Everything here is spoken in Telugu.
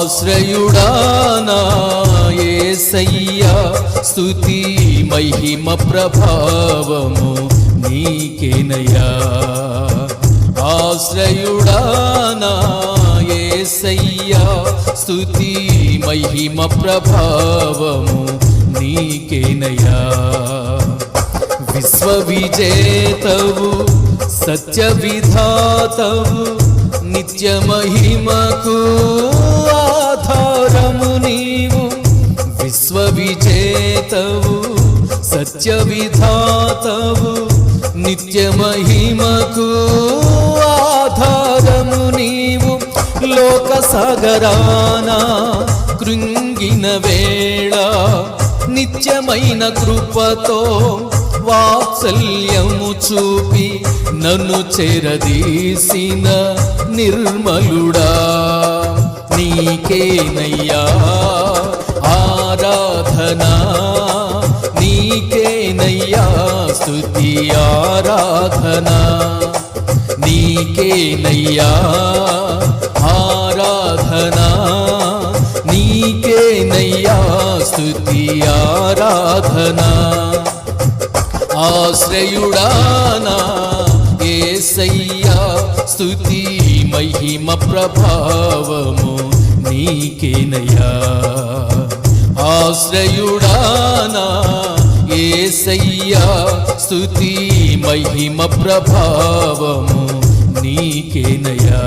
ఆశ్రయుడా నా యేసయ్యా స్తుతి మహిమ ప్రభావము నీకేనయ్యా ఆశ్రయుడా నా యేసయ్యా స్తుతి మహిమ ప్రభావము నీకేనయ్యా విశ్వవిజేతవు సత్య విధాతవు నిత్య మహిమకు ఆధారము నీవు విశ్వవిజేతవు సత్య విధాతవు నిత్య మహిమకు ఆధారము నీవు లోక సాగరాన కృంగిన వేళ నిత్యమైన కృపతో వాత్సల్యము చూపి నన్ను చెరదీసిన నిర్మలుడా నీకేనయ్యా ఆరాధనా నీకేనయ్యా స్తుతి ఆరాధనా నీకేనయ్యా ఆరాధనా నీకేనయ్యా స్తుతి ఆరాధనా ఆశ్రయుడా నా యేసయ్యా స్తుతి మహిమ ప్రభావము నీకేనయ్యా ఆశ్రయుడా నా యేసయ్యా స్తుతి మహిమ ప్రభావము నీకేనయ్యా